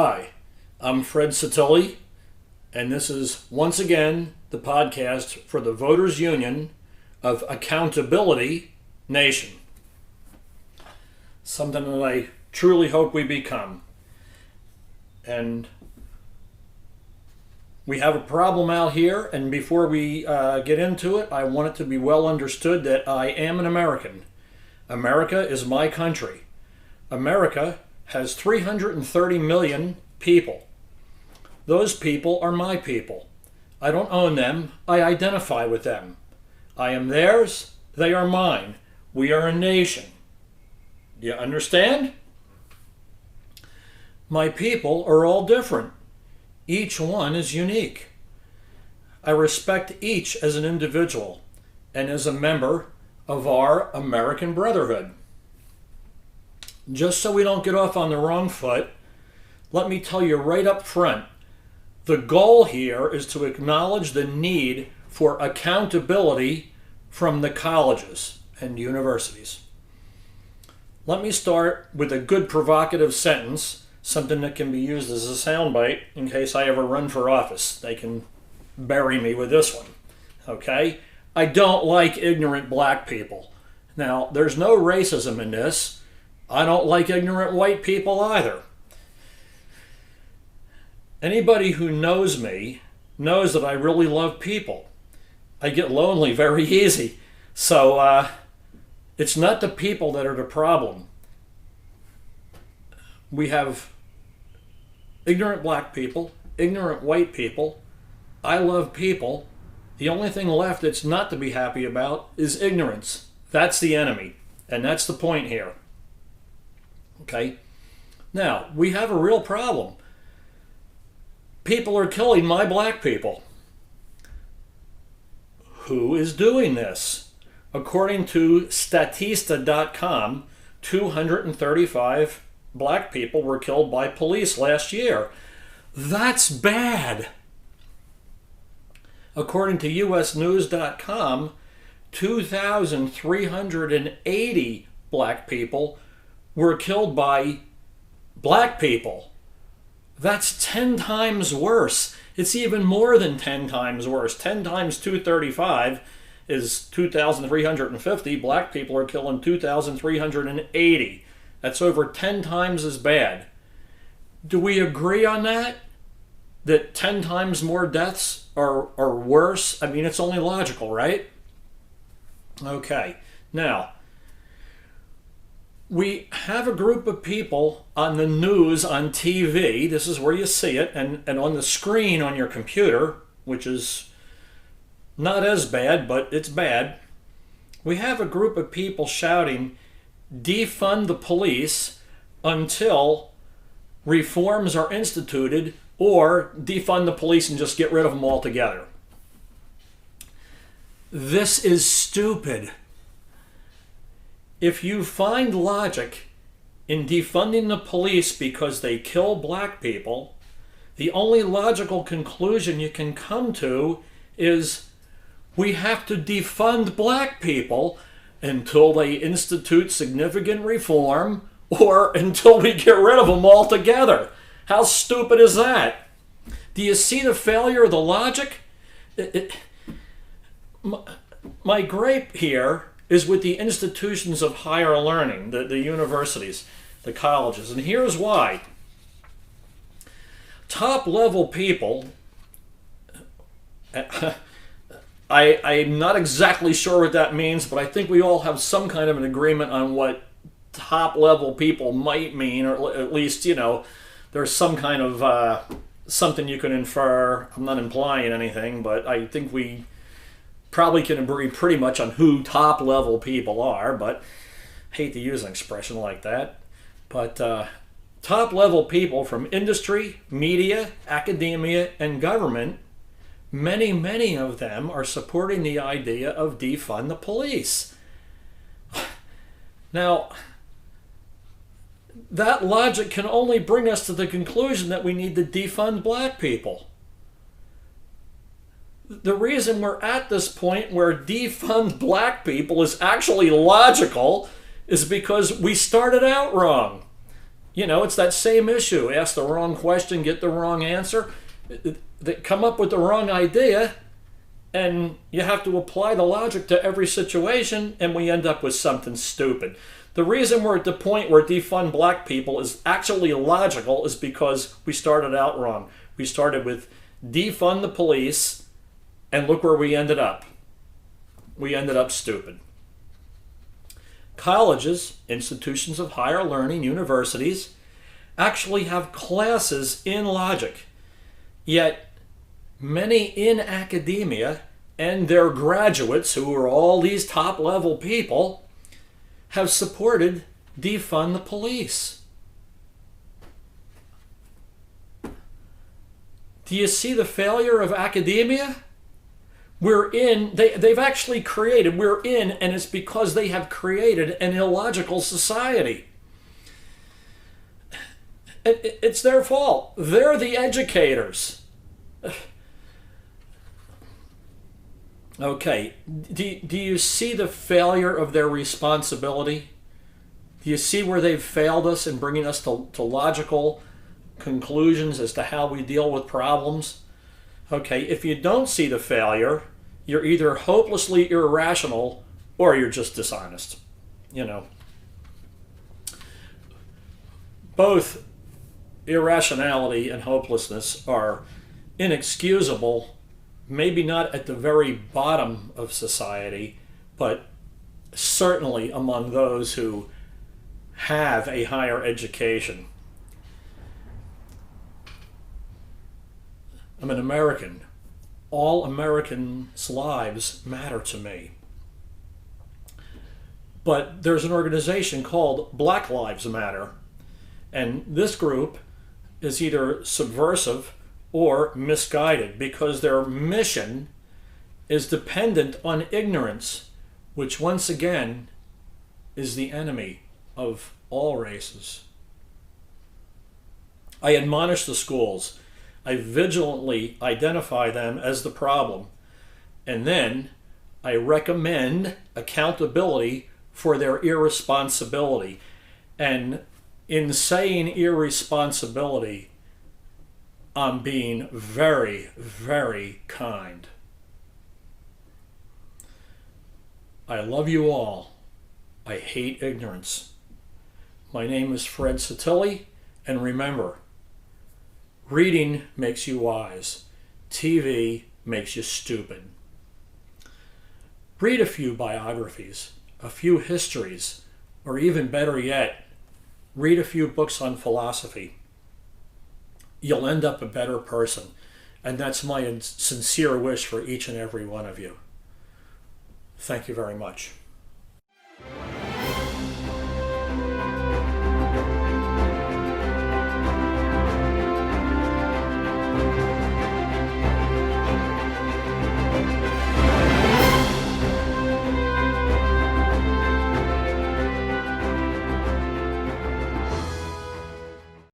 Hi, I'm Fred Satilli, and this is once again the podcast for the Voters Union of Accountability Nation. Something that I truly hope we become. And we have a problem out here, and before we get into it, I want it to be well understood that I am an American. America is my country. America has 330 million people. Those people are my people. I don't own them. I identify with them. I am theirs. They are mine. We are a nation. Do you understand? My people are all different. Each one is unique. I respect each as an individual and as a member of our American Brotherhood. Just so we don't get off on the wrong foot, let me tell you right up front, the goal here is to acknowledge the need for accountability from the colleges and universities. Let me start with a good provocative sentence, something that can be used as a soundbite in case I ever run for office. They can bury me with this one, okay? I don't like ignorant black people. Now, there's no racism in this. I don't like ignorant white people either. Anybody who knows me knows that I really love people. I get lonely very easy. So it's not the people that are the problem. We have ignorant black people, ignorant white people. I love people. The only thing left that's not to be happy about is ignorance. That's the enemy. And that's the point here. Okay? Now, we have a real problem. People are killing my black people. Who is doing this? According to Statista.com, 235 black people were killed by police last year. That's bad. According to USnews.com, 2,380 black people were killed by black people. That's 10 times worse. It's even more than 10 times worse. 10 times 235 is 2,350. Black people are killing 2,380. That's over 10 times as bad. Do we agree on that? That 10 times more deaths are worse? I mean, it's only logical, right? Okay. Now, we have a group of people on the news, on TV, this is where you see it, and on the screen on your computer, which is not as bad, but it's bad. We have a group of people shouting, defund the police until reforms are instituted, or defund the police and just get rid of them altogether. This is stupid. If you find logic in defunding the police because they kill black people, the only logical conclusion you can come to is we have to defund black people until they institute significant reform or until we get rid of them altogether. How stupid is that? Do you see the failure of the logic? My gripe here is with the institutions of higher learning, the universities, the colleges. And here's why. Top-level people, I'm not exactly sure what that means, but I think we all have some kind of an agreement on what top-level people might mean, or at least, there's some kind of something you can infer. I'm not implying anything, but I think we probably can agree pretty much on who top-level people are, but I hate to use an expression like that. But top-level people from industry, media, academia, and government, many of them are supporting the idea of defund the police. Now, that logic can only bring us to the conclusion that we need to defund black people. The reason we're at this point where defund black people is actually logical is because we started out wrong. It's that same issue. Ask the wrong question, get the wrong answer. They come up with the wrong idea, and you have to apply the logic to every situation, and we end up with something stupid. The reason we're at the point where defund black people is actually logical is because we started out wrong. We started with defund the police, and look where we ended up. We ended up stupid. Colleges, institutions of higher learning, universities, actually have classes in logic. Yet, many in academia and their graduates, who are all these top-level people, have supported defund the police. Do you see the failure of academia? They've actually created, and it's because they have created an illogical society. It's their fault. They're the educators. Okay, do you see the failure of their responsibility? Do you see where they've failed us in bringing us to logical conclusions as to how we deal with problems? Okay, if you don't see the failure, you're either hopelessly irrational or you're just dishonest. Both irrationality and hopelessness are inexcusable, maybe not at the very bottom of society, but certainly among those who have a higher education. I'm an American. All Americans' lives matter to me. But there's an organization called Black Lives Matter, and this group is either subversive or misguided because their mission is dependent on ignorance, which once again is the enemy of all races. I admonish the schools. I vigilantly identify them as the problem, and then I recommend accountability for their irresponsibility. And in saying irresponsibility, I'm being very, very kind. I love you all. I hate ignorance. My name is Fred Satilli, and remember, reading makes you wise. TV makes you stupid. Read a few biographies, a few histories, or even better yet, read a few books on philosophy. You'll end up a better person, and that's my sincere wish for each and every one of you. Thank you very much.